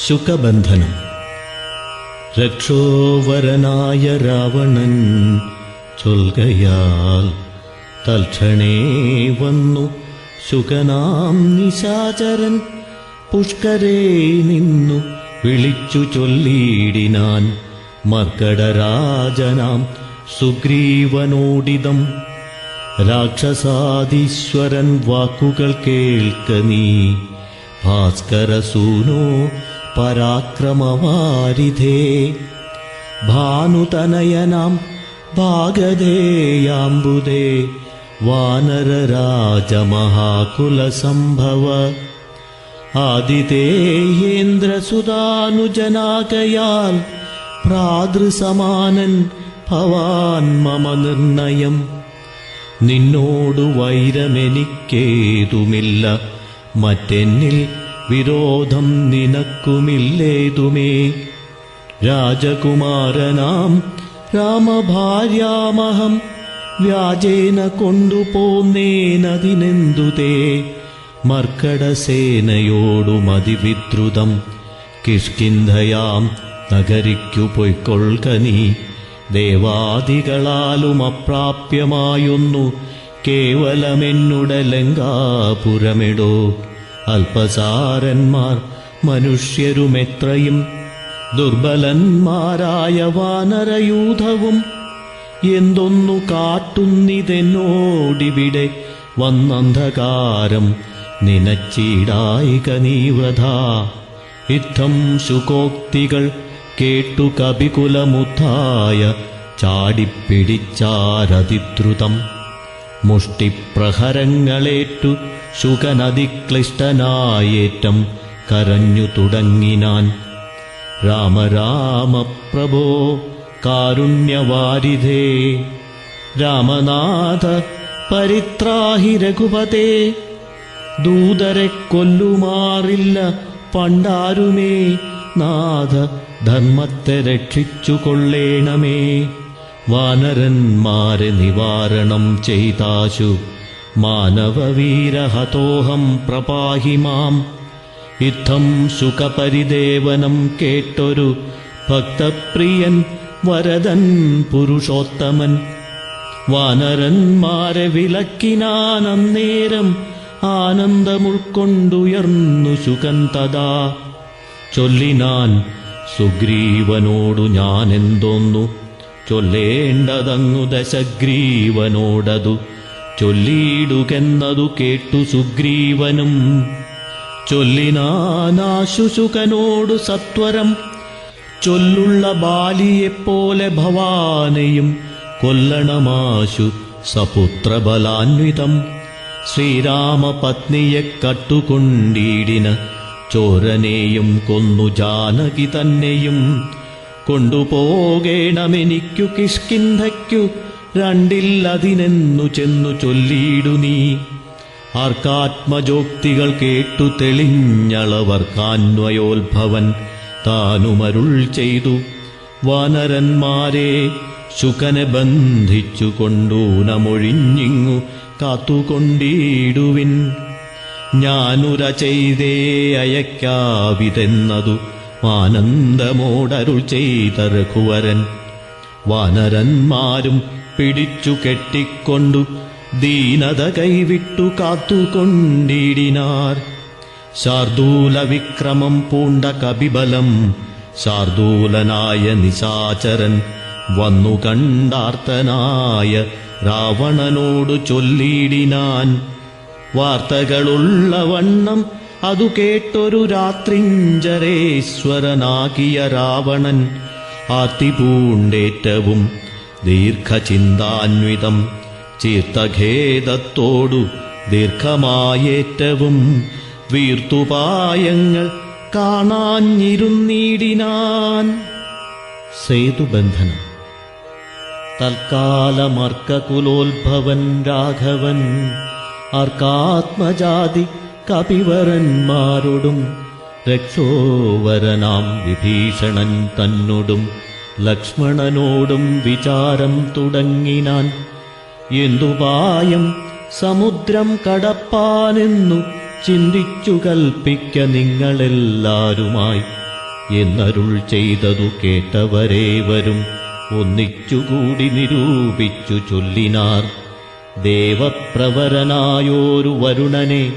ശുകബന്ധനം. രക്ഷോവരനായ രാവണൻ ചൊൽകയാൽ തൽക്ഷണേ വന്നു ശുകനാം നിശാചരൻ പുഷ്കരേ നിന്നു വിളിച്ചു ചൊല്ലിയിടിനാൻ മർക്കടരാജനാം സുഗ്രീവനോടിതം. രാക്ഷസാദീശ്വരൻ വാക്കുകൾ കേൾക്ക നീ, ഭാസ്കരസൂനോ പരാക്രമവാരിധേ. ഭാനുതനയനാം ഭാഗധേയാംബുദേ, വാനരരാജമഹാകുലസംഭവ. ആദിതേയേന്ദ്രസുതാനുജനാകയാൽ ഭ്രാതൃസമാനൻ ഭവാൻ മമ നിർണയം. നിന്നോടു വൈരമെനിക്കേതുമില്ല, മറ്റെന്നിൽ വിരോധം നിനക്കുമില്ലേതുമേ. രാജകുമാരനാം രാമഭാര്യാമഹം വ്യാജേന കൊണ്ടുപോന്നേനതിനെന്തുതേ. മർക്കടസേനയോടുമതിവിദ്രുതം കിഷ്കിന്ധയാം നഗരിക്കു പൊയ്ക്കൊള്ളുക നീ. ദേവാദികളാലും അപ്രാപ്യമായൊന്നു കേവലമെന്നുടെ ലങ്കാപുരമിടോ. അല്പസാരന്മാർ മനുഷ്യരുമെത്രയും ദുർബലന്മാരായ വാനരയൂഥവും എന്തൊന്നു കാട്ടുന്നിതെന്നോടിവിടെ വന്നന്ധകാരം നിനച്ചിടായിക നീവൃഥാ. ഇത്തം ശുകോക്തികൾ കേട്ടു കപികുലമുദ്ധായ ചാടിപ്പിടിച്ചാരതിദ്രുതം. മുഷ്ടിപ്രഹരങ്ങളേറ്റു ശുകനതിക്ലിഷ്ടനായേറ്റം കരഞ്ഞു തുടങ്ങിനാൻ. രാമ രാമ പ്രഭോ കാരുണ്യവാരിധേ, രാമനാഥ പരിത്രാഹി രഘുപതേ. ദൂതരെ കൊല്ലുമാറില്ല പണ്ടാരുമേ, നാഥ ധർമ്മത്തെ രക്ഷിച്ചു കൊള്ളേണമേ. വാനരന്മാരെ നിവാരണം ചെയ്താശു മാനവവീരഹതോഹം പ്രപാഹി മാം. ഇത്തം സുഖപരിദേവനം കേട്ടൊരു ഭക്തപ്രിയൻ വരദൻ പുരുഷോത്തമൻ വാനരന്മാരെ വിലക്കിനാൻ. അന്നേരം ആനന്ദമുൾക്കൊണ്ടുയർന്നു ശുകൻ തഥാ. ചൊല്ലിനാൻ സുഗ്രീവനോടു ഞാനെന്തോന്നു ചൊല്ലേണ്ടതങ്ങു ദശഗ്രീവനോടതു ചൊല്ലിയിടുകെന്നതു കേട്ടു സുഗ്രീവനും. ചൊല്ലിനാനാശു ശുകനോടു സത്വരം, ചൊല്ലുള്ള ബാലിയെപ്പോലെ ഭവാനെയും കൊല്ലണമാശു സപുത്രബലാന്വിതം. ശ്രീരാമപത്നിയെ കട്ടുകൊണ്ടീടിന ചോരനെയും കൊന്നു ജാനകി തന്നെയും. കൊണ്ടുപോകേണമെനിക്കു കിഷ്കിന്ധയ്ക്കു രണ്ടില്ലതിനെന്നു ചെന്നു ചൊല്ലിയിടു നീ. ആർക്കാത്മജോക്തികൾ കേട്ടു തെളിഞ്ഞളവർക്കാന്വയോത്ഭവൻ താനുമരുൾ ചെയ്തു. വാനരന്മാരെ ശുകനെ ബന്ധിച്ചു കൊണ്ടൂനമൊഴിഞ്ഞിങ്ങു കാത്തുകൊണ്ടിടുവിൻ. ഞാനുര ചെയ്തേ അയക്കാവിതെന്നതു ആനന്ദമോടരുൾ ചെയ്ത രഘുവരൻ. വാനരന്മാരും പിടിച്ചു കെട്ടിക്കൊണ്ടു ദീനത കൈവിട്ടു കാത്തുകൊണ്ടിടിനാർ. ശാർദൂല വിക്രമം പൂണ്ട കപിബലം ശാർദൂലനായ നിശാചരൻ വന്നു കണ്ടാർത്തനായ രാവണനോടു ചൊല്ലിയിടിനാൻ. വാർത്തകളുള്ള വണ്ണം അതു കേട്ടൊരു രാത്രിഞ്ചരേശ്വരനാകിയ രാവണൻ ആർത്തി പൂണ്ടേറ്റവും ദീർഘചിന്താന്വിതം ചീർത്തഖേദത്തോടു ദീർഘമായേറ്റവും വീർത്തുപായങ്ങൾ കാണാഞ്ഞിരുന്നിടിനാൻ. സേതുബന്ധനം. തൽക്കാലമർക്കകുലോത്ഭവൻ രാഘവൻ അർക്കാത്മജാതി കപിവരന്മാരോടും രക്ഷോവരനാം വിഭീഷണൻ തന്നോടും ലക്ഷ്മണനോടും വിചാരം തുടങ്ങിനാൻ. എന്തുപായം സമുദ്രം കടപ്പാനെന്നു ചിന്തിച്ചു കൽപ്പിക്ക നിങ്ങളെല്ലാരുമായി എന്നരുൾ ചെയ്തതു കേട്ടവരേവരും ഒന്നിച്ചുകൂടി നിരൂപിച്ചു ചൊല്ലിനാർ. ദേവപ്രവരനായോരു വരുണനെ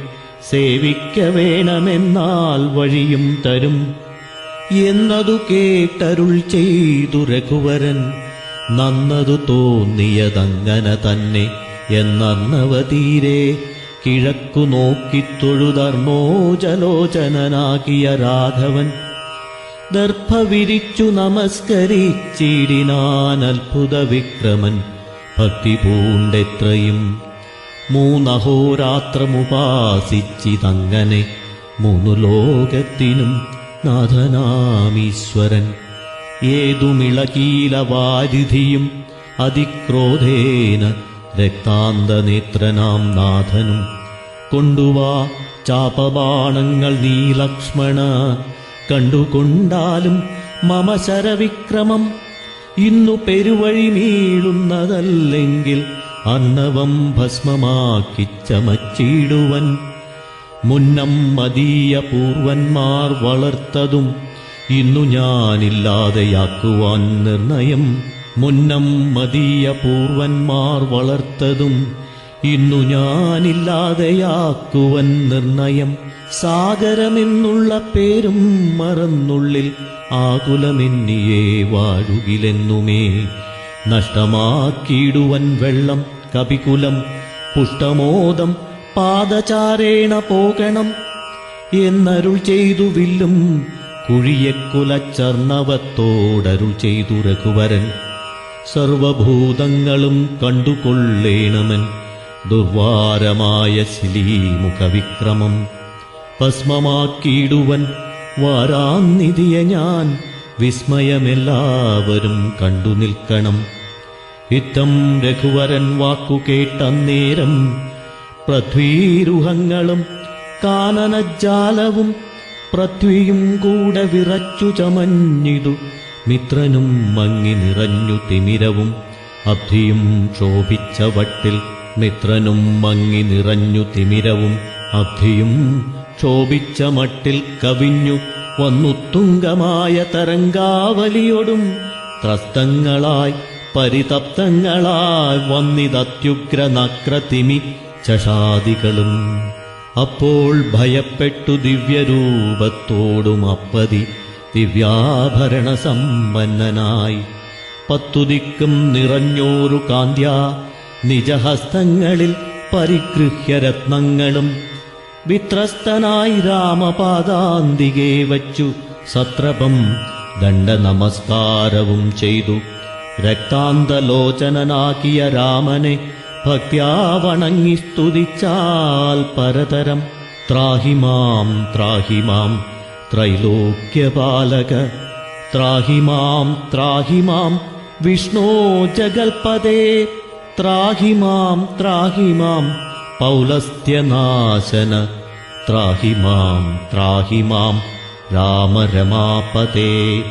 സേവിക്ക വേണമെന്നാൽ വഴിയും തരും എന്നതു കേട്ടരുൾ ചെയ്തു രഘുവരൻ. നന്നതു തോന്നിയതങ്ങനെ തന്നെ എന്നന്നവതീരെ കിഴക്കു നോക്കിത്തൊഴുതർമ്മോജലോചനനാകിയ രാഘവൻ ദർഭ വിരിച്ചു നമസ്കരിച്ചിടിനാൻ അത്ഭുത വിക്രമൻ ഭക്തി പൂണ്ടെത്രയും. മൂന്നഹോരാത്രമുപാസിച്ചിതങ്ങനെ മൂന്നു ലോകത്തിനും നാഥനാമീശ്വരൻ. ഏതുമിളകീലവാരിധിയും അതിക്രോധേന രക്താന്തനേത്രനാം നാഥനും കൊണ്ടുവാ ചാപബാണങ്ങൾ നീ ലക്ഷ്മണ. കണ്ടുകൊണ്ടാലും മമ ശരവിക്രമം ഇന്നു പെരുവഴി മീളുന്നതല്ലെങ്കിൽ അർണവം ഭസ്മമാക്കിച്ചമച്ചിടുവൻ. മുന്നം മദീയ പൂർവന്മാർ വളർത്തതും ഇന്നു ഞാനില്ലാതെയാക്കുവാൻ നിർണയം. മുന്നം മദീയ പൂർവന്മാർ വളർത്തതും ഇന്നു ഞാനില്ലാതെയാക്കുവൻ നിർണയം. സാഗരമെന്നുള്ള പേരും മറന്നുള്ളിൽ ആകുലമെന്നിയേ വാഴുകിലെന്നുമേ. നഷ്ടമാക്കിയിടുവൻ വെള്ളം കപികുലം പുഷ്ടമോദം പാദചാരേണ പോകണം എന്നരുൾ ചെയ്തു വില്ലും കുഴിയക്കുലച്ചർണവത്തോടരുൾ ചെയ്തു രഘുവരൻ. സർവഭൂതങ്ങളും കണ്ടുകൊള്ളേണമൻ ദുർവാരമായ ശിലീമുഖവിക്രമം. ഭസ്മമാക്കിയിടുവൻ വാരാന്നിധിയ ഞാൻ വിസ്മയമെല്ലാവരും കണ്ടു നിൽക്കണം. ഇത്തം രഘുവരൻ വാക്കു കേട്ടന്നേരം പൃഥ്വീരുഹങ്ങളും കാനനജാലവും പൃഥ്വിയും കൂടെ വിറച്ചു ചമഞ്ഞിതു. മിത്രനും മങ്ങി നിറഞ്ഞു തിമിരവും അബ്ധിയും ക്ഷോഭിച്ച വട്ടിൽ. മിത്രനും മങ്ങി നിറഞ്ഞു തിമിരവും അബ്ധിയും ക്ഷോഭിച്ച മട്ടിൽ കവിഞ്ഞു വന്നുത്തുംഗമായ തരംഗാവലിയൊടും ത്രസ്തങ്ങളായി പരിതപ്തങ്ങളായി വന്നിതത്യുഗ്രനക്രതിമി ചഷാദികളും. അപ്പോൾ ഭയപ്പെട്ടു ദിവ്യരൂപത്തോടും അപ്പതി ദിവ്യാഭരണ സമ്പന്നനായി. പത്തുദിക്കും നിറഞ്ഞോരു കാന്ത്യാ നിജഹസ്തങ്ങളിൽ പരിഗൃഹ്യ രത്നങ്ങളും വിത്രസ്തനായി രാമപാദാന്തികെ വച്ചു സത്രപം ദണ്ഡനമസ്കാരവും ചെയ്തു. രക്താന്തലോചനനാക്കിയ രാമനെ ഭക്ത്യാ വണങ്ങി സ്തുതിച്ചാൽ പരതരം. ത്രാഹിമാം ത്രാഹിമാം ത്രൈലോക്യപാലക ത്രാഹിമാം ത്രാഹിമാം വിഷ്ണോ ജഗൽപദേ. ത്രാഹിമാം ത്രാഹിമാം പൗലസ്ത്യനാശന ത്രാഹിമാം ത്രാഹിമാം രാമരമാപതേ.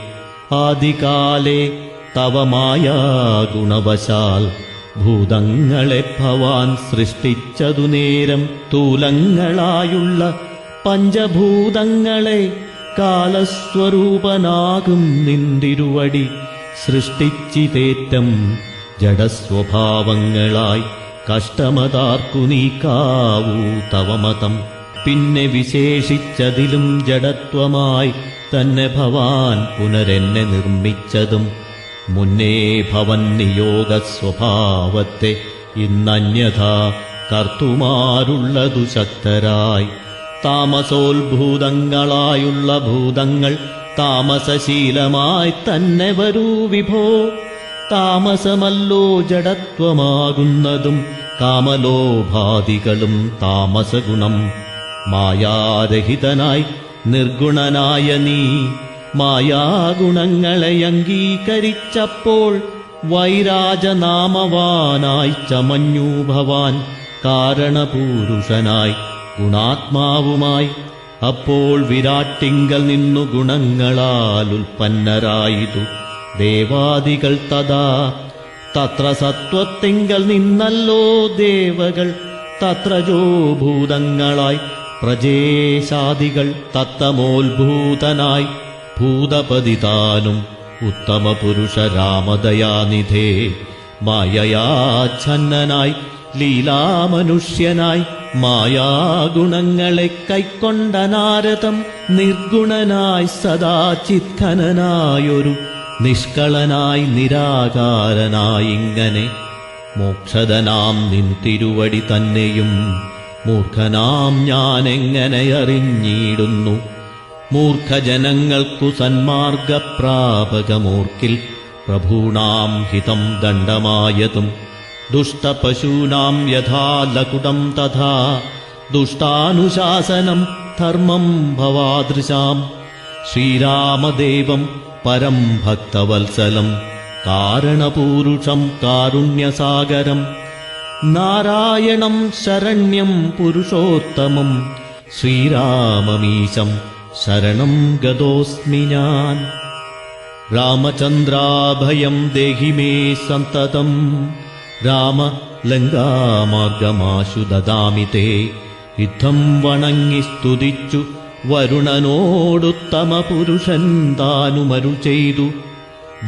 ആദികാലേ തവ മായാ ഗുണവശാൽ ഭൂതങ്ങളെ ഭവാൻ സൃഷ്ടിച്ചതു നേരം. തൂലങ്ങളായുള്ള പഞ്ചഭൂതങ്ങളെ കാലസ്വരൂപനാകും നിന്തിരുവടി സൃഷ്ടിച്ചിതേറ്റം ജഡസ്വഭാവങ്ങളായി. കഷ്ടമതാർക്കു നീക്കാവൂ തവമതം. പിന്നെ വിശേഷിച്ചതിലും ജഡത്വമായി തന്നെ ഭവാൻ പുനരെന്നെ നിർമ്മിച്ചതും. മുന്നേ ഭവൻ നിയോഗ സ്വഭാവത്തെ ഇന്നന്യഥാ കർത്തുമാരുള്ളതു ശക്തരായി. താമസോത്ഭൂതങ്ങളായുള്ള ഭൂതങ്ങൾ താമസശീലമായി തന്നെ വരൂ വിഭോ. താമസമല്ലോ ജഡത്വമാകുന്നതും കാമലോഭാദികളും താമസഗുണം. മായാരഹിതനായി നിർഗുണനായ നീ മായാഗുണങ്ങളെ അംഗീകരിച്ചപ്പോൾ വൈരാജനാമവാനായി ചമഞ്ഞു ഭവാൻ. കാരണപൂരുഷനായി ഗുണാത്മാവുമായി. അപ്പോൾ വിരാട്ടിങ്കൽ നിന്നു ഗുണങ്ങളാൽ ഉൽപ്പന്നരായിതു ദേവാദികൾ തഥാ. തത്ര സത്വത്തിങ്കൽ നിന്നല്ലോ ദേവകൾ. തത്രജോ ഭൂതങ്ങളായി പ്രജേശാദികൾ. തത്തമോത്ഭൂതനായി ഭൂതപതിതാനും ഉത്തമ പുരുഷ രാമദയാനിധേ മായയാച്ഛന്നനായി ലീലാമനുഷ്യനായി മായാഗുണങ്ങളെ കൈക്കൊണ്ട നാരദം നിർഗുണനായി സദാ ചിത്ഖനനായൊരു നിഷ്കളനായി നിരാകാരനായിങ്ങനെ മോക്ഷദനാം നിൻ തിരുവടി തന്നെയും മൂർഖനാം ഞാനെങ്ങനെ അറിഞ്ഞിടുന്നു. മൂർഖജനങ്ങൾക്കു സന്മാർഗപ്രാപകമൂർക്കിൽ പ്രഭൂണാം ഹിതം ദണ്ഡമായതും ദുഷ്ടപശൂനാം യഥാ ലകുടം തഥാ ദുഷ്ടാനുശാസനം ധർമ്മം ഭവാദൃശാം. ശ്രീരാമദേവം പരം ഭക്തവത്സലം കാരണപൂരുഷം കാരുണ്യസാഗരം നാരായണം ശരണ്യം പുരുഷോത്തമം ശ്രീരാമമീശം ശരണം ഗതോസ്മി ഞാൻ. രാമചന്ദ്രാഭയം ദേഹി മേ സന്തതം രാമ ലങ്കാമാർഗമാശു ദദാമി തേ. യുദ്ധം വണങ്ങി സ്തുതിച്ചു വരുണനോടുത്തമ പുരുഷൻ താനുമരുൾ ചെയ്തു.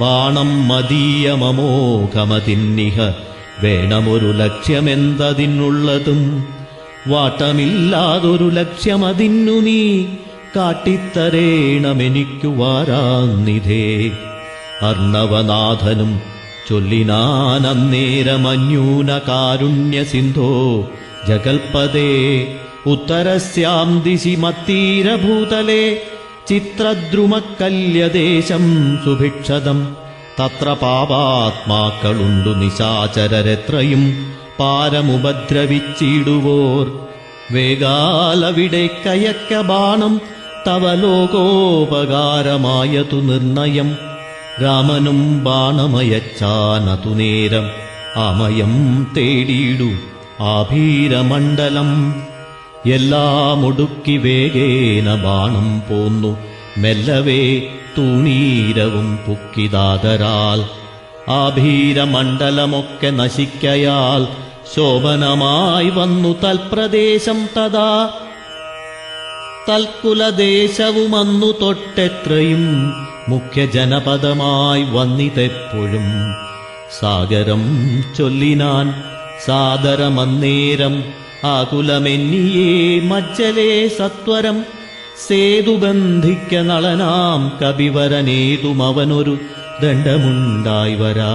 ബാണം മദീയമമോഘമതിന്നിഹ വേണമൊരു ലക്ഷ്യമെന്തതിനുള്ളതും വാട്ടമില്ലാതൊരു ലക്ഷ്യമതിന്നു നീ കാട്ടിത്തരേണമെനിക്കു വാരാന്നിധേ. അർണവനാഥനും ചൊല്ലിനാനന്നേരമന്യൂന കാരുണ്യ സിന്ധോ ജഗൽപദേ. ഉത്തരസ്യാം ദിശി മത്തീരഭൂതലേ ചിത്രദ്രുമക്കല്യദേശം സുഭിക്ഷതം. തത്ര പാപാത്മാക്കളുണ്ടു നിശാചരരെത്രയും പാരമുപദ്രവിച്ചിടുവോർ. വേഗാലവിടെ കയക്ക ബാണം തവ ലോകോപകാരമായതു നിർണയം. രാമനും ബാണമയച്ചാനതു നേരം അമയം തേടിയിടു ആഭീരമണ്ഡലം. എല്ലാം ഒടുക്കി വേഗേന ബാണം പോന്നു മെല്ലവേ തൂണീരവും പുക്കിതാതരാൽ. ആഭീരമണ്ഡലമൊക്കെ നശിക്കയാൽ ശോഭനമായി വന്നു തൽപ്രദേശം തഥാ. തൽക്കുലദേശവുമന്നു തൊട്ടെത്രയും മുഖ്യജനപദമായി വന്നിതെപ്പോഴും. സാഗരം ചൊല്ലിനാൻ സാദരമന്നേരം ആകുലമെന്നിയേ മജ്ജലേ സത്വരം. സേതുബന്ധിക്ക നളനാം കവിവരനേതുമവനൊരു ദണ്ഡമുണ്ടായി വരാ.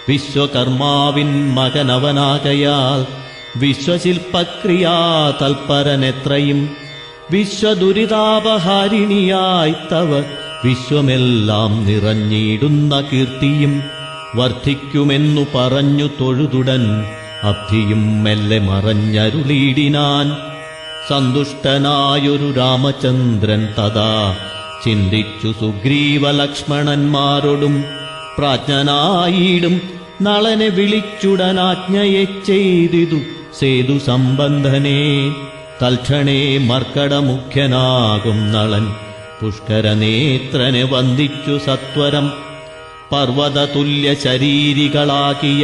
വിശ്വകർമാവിൻ മകനവനാകയാൽ വിശ്വശില്പക്രിയാ തൽപരനെത്രയും. വിശ്വദുരിതാപഹാരിണിയായി തവ വിശ്വമെല്ലാം നിറഞ്ഞിടുന്ന കീർത്തിയും വർദ്ധിക്കുമെന്നു പറഞ്ഞു തൊഴുതുടൻ അബ്ധിയും മെല്ലെ മറഞ്ഞരുളിയിടിനാൻ. സന്തുഷ്ടനായൊരു രാമചന്ദ്രൻ തഥാ ചിന്തിച്ചു സുഗ്രീവലക്ഷ്മണന്മാരോടും പ്രാജ്ഞനായിടും നളനെ വിളിച്ചുടനാജ്ഞയെ ചെയ്തിതു സേതു സംബന്ധനേ. തൽക്ഷണേ മർക്കടമുഖ്യനാകും നളൻ പുഷ്കരനേത്രനെ വന്ദിച്ചു സത്വരം. പർവ്വതതുല്യ ശരീരികളാക്കിയ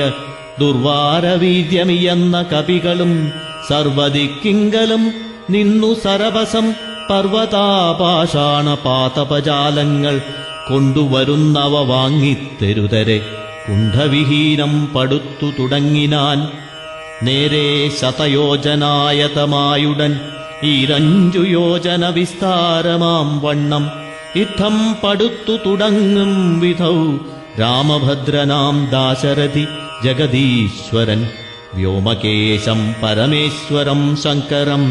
ദുർവാരവീര്യമിയെന്ന കവികളും സർവദിക്കിങ്കലും നിന്നു സരഭസം പർവ്വതാപാഷാണ പാതപജാലങ്ങൾ കൊണ്ടുവരുന്നവ വാങ്ങിത്തെരുതരെ കുണ്ഠവിഹീനം പടുത്തു തുടങ്ങിനാൻ. നേരെ ശതയോജനായതമായുടൻ 2 യോജന വിസ്താരമാം വണ്ണം യുദ്ധം പടുത്തു തുടങ്ങും വിധൗ രാമഭദ്രനാം ദാശരഥി ജഗദീശ്വരൻ വ്യോമകേശം പരമേശ്വരം ശങ്കരം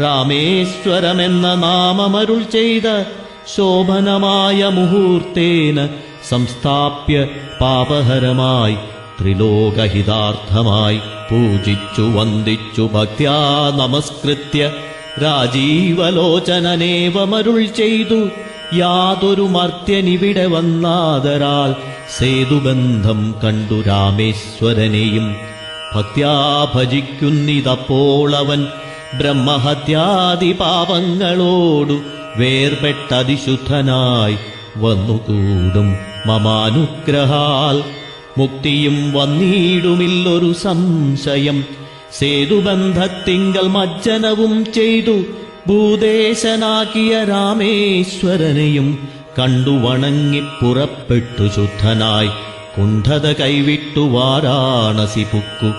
രാമേശ്വരമെന്ന നാമമരുൾ ചെയ്ത ശോഭനമായ മുഹൂർത്തേന സംസ്ഥാപ്യ പാപഹരമായി ത്രിലോകഹിതാർത്ഥമായി പൂജിച്ചു വന്ദിച്ചു ഭക്ത്യാ നമസ്കൃത്യ രാജീവലോചനനേവമരുൾ ചെയ്തു. യാതൊരു മർത്യനിവിടെ വന്നാദരാൽ സേതുബന്ധം കണ്ടു രാമേശ്വരനെയും ഭക്ത്യാ ഭജിക്കുന്നിതപ്പോളവൻ ബ്രഹ്മഹത്യാദി പാപങ്ങളോടു വേർപെട്ടതിശുദ്ധനായി വന്നുകൂടും മമാനുഗ്രഹാൽ. മുക്തിയും വന്നിടുമില്ലൊരു സംശയം. സേതുബന്ധത്തിങ്കൽ മജ്ജനവും ചെയ്തു ഭൂദേശനാക്കിയ രാമേശ്വരനെയും കണ്ടു വണങ്ങിപ്പുറപ്പെട്ടു ശുദ്ധനായി കുണ്ഠത കൈവിട്ടു വാരാണസി പുക്കു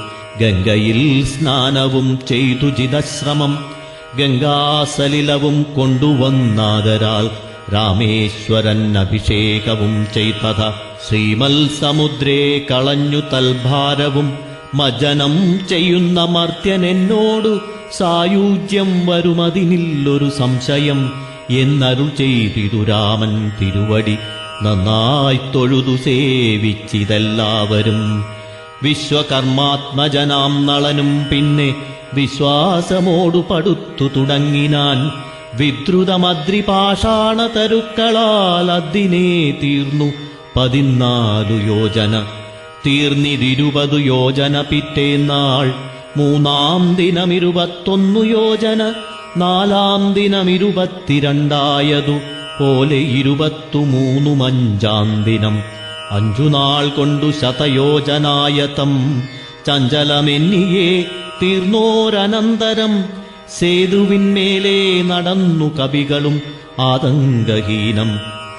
ഗംഗയിൽ സ്നാനവും ചെയ്തു ചിദശ്രമം ഗംഗാസലിലവും കൊണ്ടുവന്നാദരാൽ രാമേശ്വരൻ അഭിഷേകവും ചെയ്തത ശ്രീമൽ സമുദ്രേ കളഞ്ഞു തൽഭാരവും മജ്ജനം ചെയ്യുന്ന മർത്യനെന്നോടു സായുജ്യം വരുമതിനില്ലൊരു സംശയം എന്നരുൾ ചെയ്തിതു രാമൻ തിരുവടി നന്നായി തൊഴുതു സേവിച്ചിതെല്ലാവരും. വിശ്വകർമാത്മജനാം നളനും പിന്നെ വിശ്വാസമോടു പടുത്തു തുടങ്ങിനാൻ. വിദ്രുതമദ്രിപാഷാണ തരുക്കളാൽ അതിനെ തീർന്നു 14 യോജന. തീർന്നിത്20 യോജന പിറ്റേന്നാൾ. 3-ാം ദിനം 21 യോജന. 4-ാം ദിനം 22 പോലെ 23 5-ാം ദിനം. 5 നാൾ കൊണ്ടു 100 യോജനായതം ചഞ്ചലമെന്നിയേ തീർന്നോരനന്തരം. സേതുവിന്മേലേ നടന്നു കവികളും ആതങ്കഹീനം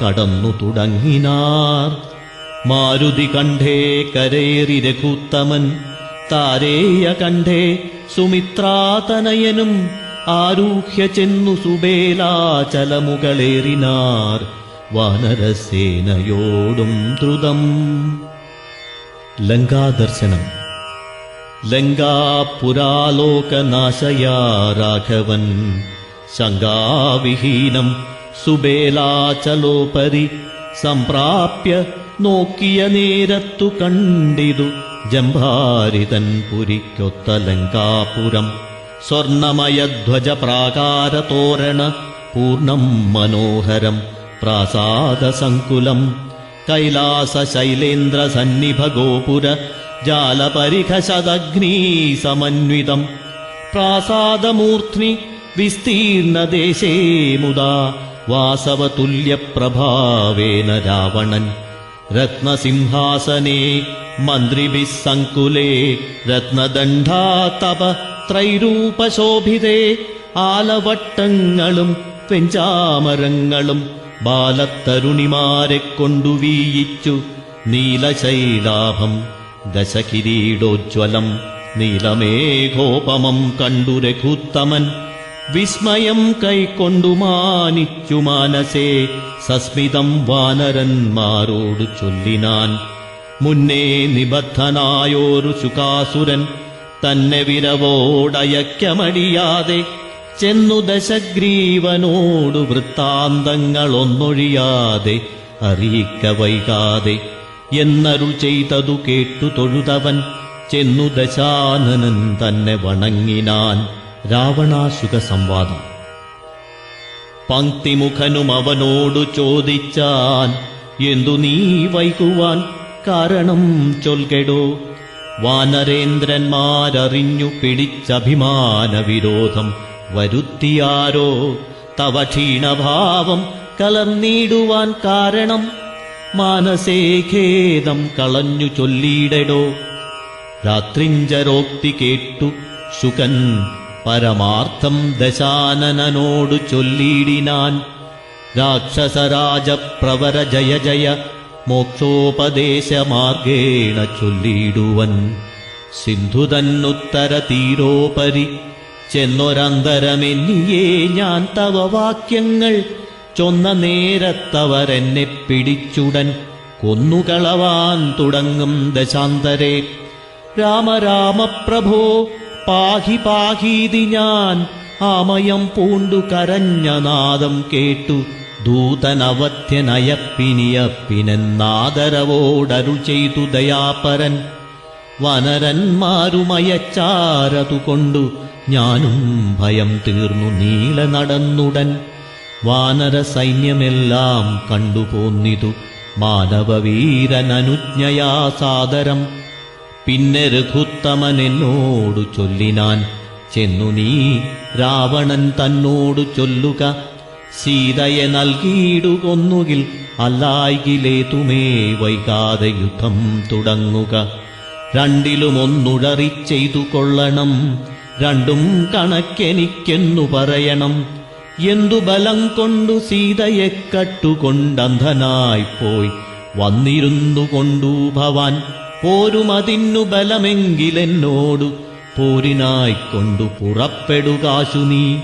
കടന്നു തുടങ്ങിനാർ. മാരുതി കണ്ഠേ കരേറി രഘുത്തമൻ, താരേയ കണ്ഠേ സുമിത്രാതനയനും ആരൂഹ്യ ചെന്നു സുബേലാചലമുകളേറിനാർ വാനരസേനയോടും ദ്രുതം. ലങ്കാദർശനം. ലങ്കാപുരാലോകനാശയാ രാഘവൻ ശങ്കാവിഹീനം സുബേലാചലോപരി സംപ്രാപ്യ നോക്കിയ നേരത്തു കണ്ടിതു ജംഭാരിതൻ പുരിക്കൊത്ത ലങ്കാപുരം. സ്വർണമയധ്വജ പ്രാകാരതോരണ പൂർണം മനോഹരം പ്രാസാദസങ്കുലം. കൈലാസ ശൈലേന്ദ്ര സന്നിഭ ഗോപുര ജാലപരിഖശദഗ്നീ സമന്വിതം. പ്രാസാദമൂർധ്നി വിസ്തീർണദേശേ മുദാ വാസവതുല്യപ്രഭാവേന രാവണൻ. രത്നസിംഹാസനേ മന്ത്രിഭിഃ സങ്കുലേ രത്നദണ്ഡാതപ ത്രൈരൂപശോഭിതേ. ആലവട്ടങ്ങളും വെഞ്ചാമരങ്ങളും ബാലത്തരുണിമാരെ കൊണ്ടു വീയിച്ചു. നീലശൈലാഭം ദശകിരീടോജ്വലം നീലമേഘോപമം കണ്ടു രഘുത്തമൻ. വിസ്മയം കൈക്കൊണ്ടു മാനിച്ചു മാനസേ സസ്മിതം വാനരന്മാരോടു ചൊല്ലിനാൻ. മുന്നേ നിബദ്ധനായോരു ശുകാസുരൻ തന്നെ വിരവോടയക്കമടിയാതെ ചെന്നു ദശഗ്രീവനോടു വൃത്താന്തങ്ങളൊന്നൊഴിയാതെ അറിയിക്ക വൈകാതെ എന്നരുൾ ചെയ്തതു കേട്ടു തൊഴുതവൻ ചെന്നു ദശാനനൻ തന്നെ വണങ്ങിനാൻ. രാവണാശുക സംവാദം. പങ്ക്തിമുഖനും അവനോടു ചോദിച്ചാൻ, എന്തു നീ വൈകുവാൻ കാരണം ചൊൽകെടോ. വാനരേന്ദ്രന്മാരറിഞ്ഞു പിടിച്ചഭിമാന വിരോധം വരുത്തിയാരോ. തവ ക്ഷീണഭാവം കലർന്നിടുവാൻ കാരണം മാനസേ ഖേദം കളഞ്ഞു ചൊല്ലിയിടടോ. രാത്രിഞ്ചരോക്തി കേട്ടു ശുകൻ പരമാർത്ഥം ദശാനനോടു ചൊല്ലിയിടിനാൻ. രാക്ഷസരാജപ്രവര ജയ ജയ മോക്ഷോപദേശമാർഗേണ ചൊല്ലിയിടുവൻ. സിന്ധുതന്നുത്തര തീരോപരി ചെന്നൊരന്തരമെന്നിയേ ഞാൻ തവ വാക്യങ്ങൾ ചൊന്ന നേരത്തവരെന്നെ പിടിച്ചുടൻ കൊന്നുകളവാൻ തുടങ്ങും ദശാന്തരേ. രാമ രാമ പ്രഭോ പാഹി പാഹീതി ഞാൻ ആമയം പൂണ്ടു കരഞ്ഞ നാദം കേട്ടു ദൂതനവധ്യനയപ്പിനിയപ്പിനെന്നാദരവോടരുൾ ചെയ്തു ദയാപരൻ. വനരന്മാരുമയച്ചാരതുകൊണ്ടു ഞാനും ഭയം തീർന്നു നീള നടന്നുടൻ. വാനര സൈന്യമെല്ലാം കണ്ടുപോന്നിതു മാനവവീരനനുജ്ഞയാ സാദരം. പിന്നെ രഘുത്തമൻ എന്നോടു ചൊല്ലിനാൻ, ചെന്നു നീ രാവണൻ തന്നോടു ചൊല്ലുക, സീതയെ നൽകിയിടുകൊന്നുകിൽ അല്ലായികിലേതുമേ വൈകാതെ യുദ്ധം തുടങ്ങുക. രണ്ടിലുമൊന്നുഴറി ചെയ്തു കൊള്ളണം, രണ്ടും കണക്കെനിക്കെന്നു പറയണം. എന്തു ബലം കൊണ്ടു സീതയെ കട്ടുകൊണ്ടന്ധനായിപ്പോയി വന്നിരുന്നു കൊണ്ടു ഭവാൻ പോരുമതിന്നു ബലമെങ്കിലെന്നോടു പോരിനായിക്കൊണ്ടു പുറപ്പെടുകാശു നീ.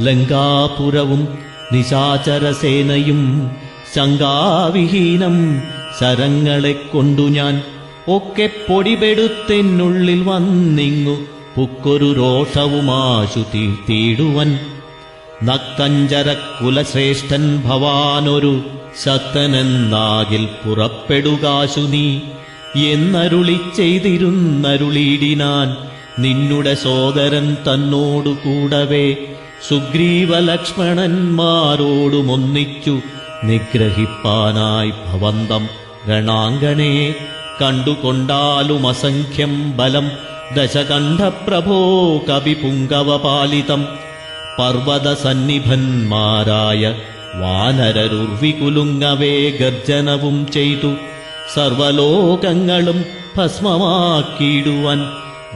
ലങ്കാപുരവും നിശാചരസേനയും ശങ്കാവിഹീനം ശരങ്ങളെക്കൊണ്ടു ഞാൻ ഒക്കെ പൊടിപെടുത്തെന്നുള്ളിൽ വന്നിങ്ങു പുക്കൊരു രോഷവുമാശു തീർത്തിടുവൻ. നക്തഞ്ചര കുലശ്രേഷ്ഠൻ ഭവാനൊരു ശക്തനെന്നാകിൽ പുറപ്പെടുകാശു നീ എന്നരുളി ചെയ്തിരുന്നരുളിയിടിനാൻ നിന്നുടെ സോദരൻ തന്നോടു കൂടവേ സുഗ്രീവലക്ഷ്മണന്മാരോടുമൊന്നിച്ചു നിഗ്രഹിപ്പാനായി ഭവന്തം രണാങ്കണേ കണ്ടുകൊണ്ടാലും അസംഖ്യം ബലം ദശകണ്ഠപ്രഭോ കവിപുങ്കവപാലിതം. പർവ്വതസന്നിഭന്മാരായ വാനരരുർവികുലുങ്ങവേ ഗർജനവും ചെയ്തു സർവലോകങ്ങളും ഭസ്മമാക്കിയിടുവാൻ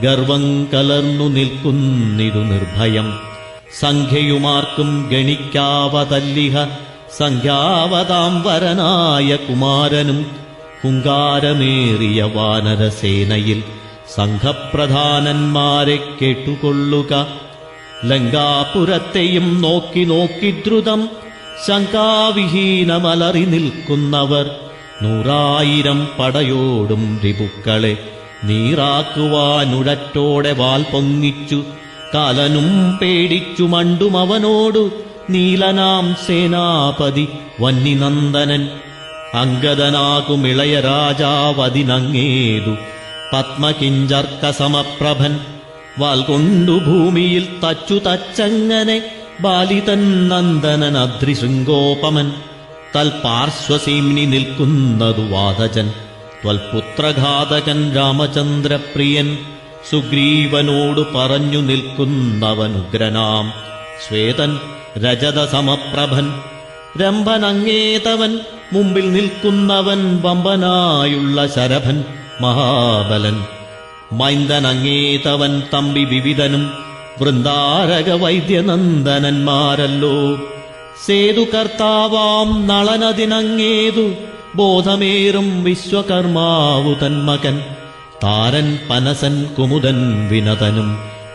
ഗർവം കലർന്നു നിൽക്കുന്നിതു നിർഭയം. സംഖ്യയുമാർക്കും ഗണിക്കാവതല്ലിഹ സംഖ്യാവതാം വരനായ കുമാരനും ഹുങ്കാരമേറിയ വാനരസേനയിൽ സംഘപ്രധാനന്മാരെ കേട്ടുകൊള്ളുക. ലങ്കാപുരത്തെയും നോക്കി നോക്കി ദ്രുതം ശങ്കാവിഹീനമലറി നിൽക്കുന്നവർ 100,000 പടയോടും രിപുക്കളെ നീറാക്കുവാനുഴറ്റോടെ വാൽ പൊങ്ങിച്ചു കാലനും പേടിച്ചു മണ്ടുമവനോടു നീലനാം സേനാപതി വന്നിനന്ദനൻ. അംഗദനാകുമിളയ രാജാവതിനങ്ങേതു പത്മകിഞ്ചർക്കസമപ്രഭൻ വാൽകൊണ്ടു ഭൂമിയിൽ തച്ചു തച്ചങ്ങനെ ബാലിതൻ നന്ദനൻ അദ്രിശൃംഗോപമൻ. തൽപാർശ്വസീംനി നിൽക്കുന്നതു വാതജൻ ത്വൽപുത്രഘാതകൻ രാമചന്ദ്രപ്രിയൻ. സുഗ്രീവനോടു പറഞ്ഞു നിൽക്കുന്നവനുഗ്രനാം ശ്വേതൻ രജതസമപ്രഭൻ. രംഭനങ്ങേതവൻ മുമ്പിൽ നിൽക്കുന്നവൻ വമ്പനായുള്ള ശരഭൻ മഹാബലൻ. മൈന്ദനങ്ങേതവൻ തമ്പി വിവിധനും വൃന്ദാരക വൈദ്യനന്ദനന്മാരല്ലോ. സേതുകർത്താവാം നളനതിനങ്ങേതു ബോധമേറും വിശ്വകർമാവു തന്മകൻ. താരൻ പനസൻ കുമുദൻ വിനതനും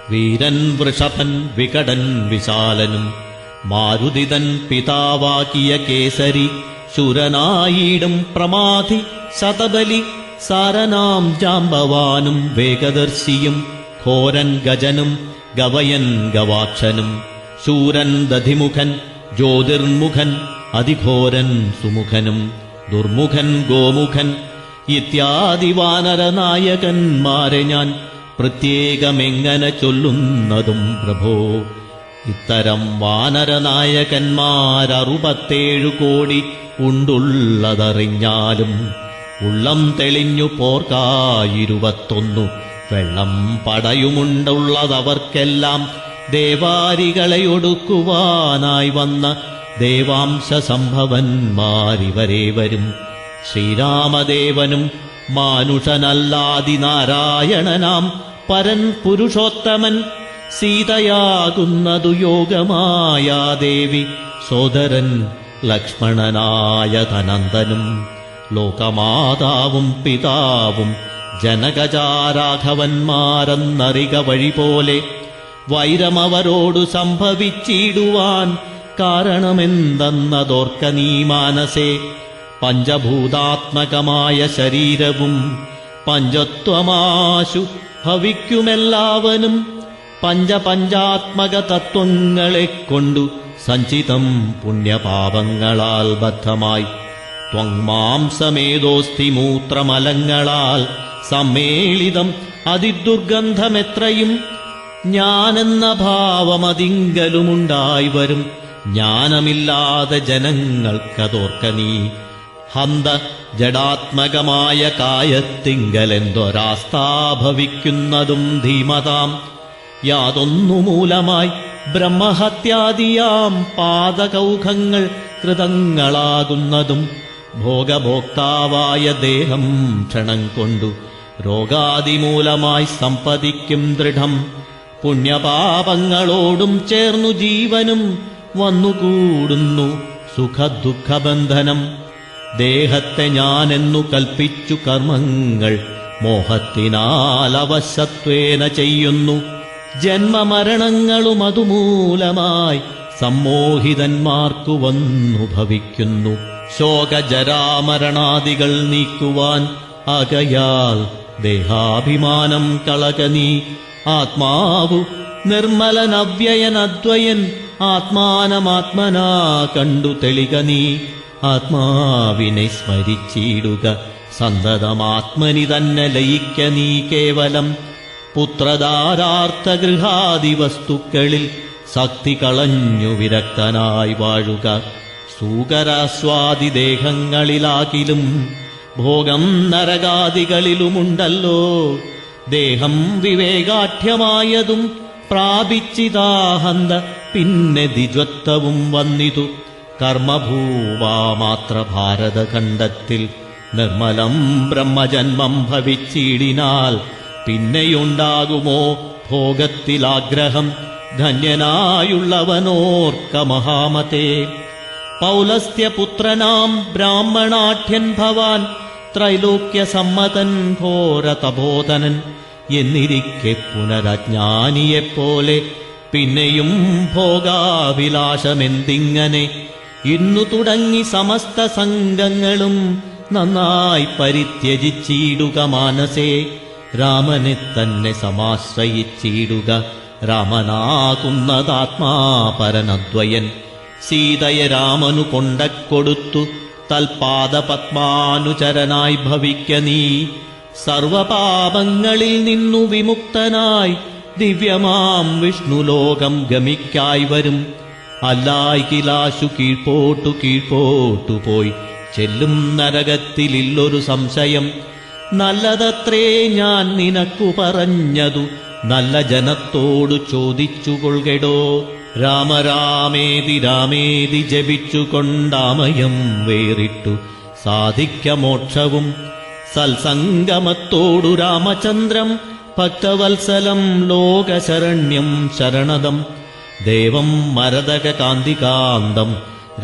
വീരൻ വൃഷഭൻ വികടൻ വിശാലനും മാരുതിതൻ പിതാവാക്കിയ കേസരി ശൂരനായിടും പ്രമാധി ശതബലി സാരനാം ജാംബവാനും വേഗദർശിയും ഘോരൻ ഗജനും ഗവയൻ ഗവാക്ഷനും ശൂരൻ ദധിമുഖൻ ജ്യോതിർമുഖൻ അതിഘോരൻ സുമുഖനും ദുർമുഖൻ ഗോമുഖൻ ഇത്യാദി വാനരനായകന്മാരെ ഞാൻ പ്രത്യേകമെങ്ങനെ ചൊല്ലുന്നതും പ്രഭോ. ഇത്തരം വാനരനായകന്മാർ 67 ഉണ്ടുള്ളതറിഞ്ഞാലും ഉള്ളം തെളിഞ്ഞു പോർക്കായി 21 വെള്ളം പടയുമുണ്ടുള്ളതവർക്കെല്ലാം ദേവാരികളെ ഒടുക്കുവാനായി വന്ന ദേവാംശ സംഭവന്മാരിവരേ വരും. ശ്രീരാമദേവനും മാനുഷനല്ലാതിനാരായണനാം പരൻ പുരുഷോത്തമൻ സീതയാകുന്നതു യോഗമായാ ദേവി സോദരൻ ലക്ഷ്മണനായ തനന്ദനും ലോകമാതാവും പിതാവും ജനകജാരാഘവന്മാരെന്നറിക വഴി പോലെ വൈരമവരോടു സംഭവിച്ചിടുവാൻ കാരണമെന്തെന്നതോർക്ക നീ മാനസേ. പഞ്ചഭൂതാത്മകമായ ശരീരവും പഞ്ചത്വമാശു ഭവിക്കുമെല്ലാവനും പഞ്ചാത്മക തത്വങ്ങളെക്കൊണ്ടു സഞ്ചിതം പുണ്യപാപങ്ങളാൽ ബദ്ധമായി ത്വങ്മാംസമേതോസ്ഥിമൂത്രമലങ്ങളാൽ സമ്മേളിതം അതിദുർഗന്ധമെത്രയും ജ്ഞാനെന്ന ഭാവമതിങ്കലുമുണ്ടായി വരും. ജ്ഞാനമില്ലാതെ ജനങ്ങൾക്കതോർക്ക നീ. ഹന്ത ജഡാത്മകമായ കായത്തിങ്കലെന്തൊരാസ്ഥാഭവിക്കുന്നതും ധീമതാം യാതൊന്നുമൂലമായി ബ്രഹ്മഹത്യാദിയാം പാദകൗഖങ്ങൾ കൃതങ്ങളാകുന്നതും ഭോഗഭോക്താവായ ദേഹം ക്ഷണം കൊണ്ടു രോഗാദിമൂലമായി സമ്പദിക്കും ദൃഢം. പുണ്യപാപങ്ങളോടും ചേർന്നു ജീവനും വന്നുകൂടുന്നു സുഖദുഃഖബന്ധനം. ദേഹത്തെ ഞാനെന്നു കൽപ്പിച്ചു കർമ്മങ്ങൾ മോഹത്തിനാൽ അവശത്വേന ചെയ്യുന്നു. ജന്മമരണങ്ങളും അതുമൂലമായി സമ്മോഹിതന്മാർക്കു വന്നു ഭവിക്കുന്നു. ശോകജരാമരണാദികൾ നീക്കുവാൻ ആകയാൽ ദേഹാഭിമാനം കളക നീ. ആത്മാവു നിർമ്മലനവ്യയനദ്വയൻ ആത്മാനമാത്മനാ കണ്ടു തെളിക നീ. ആത്മാവിനെ സ്മരിച്ചിടുക സന്തതമാത്മനി തന്നെ ലയിക്ക നീ കേവലം. പുത്രധാരാർത്ഥഗൃഹാദി വസ്തുക്കളിൽ ശക്തി കളഞ്ഞു വിരക്തനായി വാഴുക. സൂകരാസ്വാദിദേഹങ്ങളിലാകിലും ഭോഗം നരകാദികളിലുമുണ്ടല്ലോ. ദേഹം വിവേകാഠ്യമായതും പ്രാപിച്ചിതാഹന്ത പിന്നെ ദ്വിജത്വവും വന്നിതു. കർമ്മഭൂവാമാത്ര ഭാരതഖണ്ഡത്തിൽ നിർമ്മലം ബ്രഹ്മജന്മം ഭവിച്ചിടിനാൽ പിന്നെയുണ്ടാകുമോ ഭോഗത്തിലാഗ്രഹം. ധന്യനായുള്ളവനോർക്ക മഹാമതേ. പൗലസ്ത്യപുത്രനാം ബ്രാഹ്മണാഠ്യൻ ഭവാൻ ത്രൈലോക്യസമ്മതൻ ഘോരതപോധനൻ എന്നിരിക്കെ പുനരജ്ഞാനിയെപ്പോലെ പിന്നെയും ഭോഗാഭിലാഷമെന്തിങ്ങനെ. ഇന്നു തുടങ്ങി സമസ്ത സംഘങ്ങളും നന്നായി പരിത്യജിച്ചിടുക മാനസേ. രാമനെ തന്നെ സമാശ്രയിച്ചിടുക. രാമനാകുന്നതാത്മാപരനദ്വയൻ സീതയെ രാമനു കൊണ്ടക്കൊടുത്തു തൽപാദപത്മാനുചരനായി ഭവിക്ക നീ. സർവപാപങ്ങളിൽ നിന്നു വിമുക്തനായി ദിവ്യമാം വിഷ്ണുലോകം ഗമിക്കായി വരും. അല്ലായിക്കിലാശു കീഴ്പോട്ടു കീഴ്പോട്ടു പോയി ചെല്ലും നരകത്തിലില്ലൊരു സംശയം. നല്ലതത്രേ ഞാൻ നിനക്കു പറഞ്ഞതു നല്ല ജനത്തോടു ചോദിച്ചുകൊള്ളുകടോ. രാമരാമേതി രാമേതി ജപിച്ചുകൊണ്ടാമയം വേറിട്ടു സാധിക്ക മോക്ഷവും. സൽസംഗമത്തോടു രാമചന്ദ്രം ഭക്തവത്സലം ലോകശരണ്യം ശരണദം. ദേവം മരതകകാന്തികാന്തം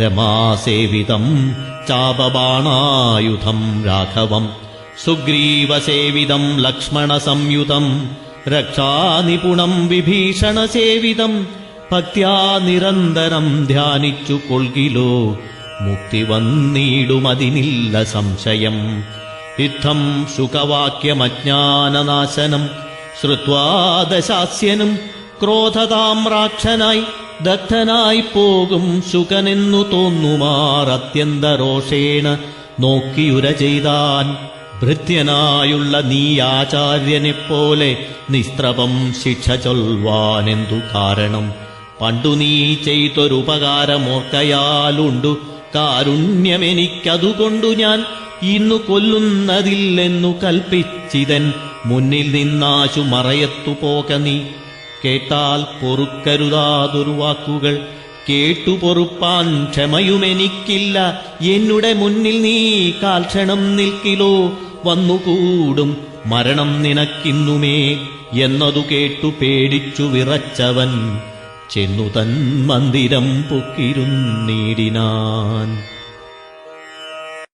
രമാസേവിതം ചാപബാണായുധം രാഘവം. സുഗ്രീവസേവിതം ലക്ഷ്മണസംയുതം രക്ഷാനിപുണം വിഭീഷണസേവിതം. ഭക്ത്യാ നിരന്തരം ധ്യാനിച്ചു കൊൾകിലോ മുക്തി വന്നിടുമതിനില്ല സംശയം. ഇത്തം സുഖവാക്യമജ്ഞാനനാശനം ശ്രുത്വാ ദശാസ്യനും ക്രോധതാമ്രാക്ഷനായി ദഗ്ധനായി പോകും ശുകനെന്നു തോന്നുമാർ അത്യന്തരോഷേണ നോക്കിയുര ചെയ്താൻ. ഭൃത്യനായുള്ള നീ ആചാര്യനെപ്പോലെ നിസ്ത്രപം ശിക്ഷ ചൊൽവാനെന്തു കാരണം. പണ്ടു നീ ചെയ്തൊരുപകാരമോർക്കയാലുണ്ടു കാരുണ്യമെനിക്കതുകൊണ്ടു ഞാൻ ഇന്നു കൊല്ലുന്നതില്ലെന്നു കൽപ്പിച്ചിതൻ മുന്നിൽ നിന്നാശു മറയത്തു പോക നീ. കേട്ടാൽ പൊറുക്കരുതാതൊരു വാക്കുകൾ കേട്ടു പൊറുപ്പാൻ ക്ഷമയുമെനിക്കില്ല. എന്നുടെ മുന്നിൽ നീ കാൽക്ഷണം നിൽക്കിലോ വന്നുകൂടും മരണം നിനക്കിന്നുമേ എന്നതു കേട്ടു പേടിച്ചു വിറച്ചവൻ ചെന്നു തൻ മന്ദിരം പൊക്കിരുന്നീടിനാൻ.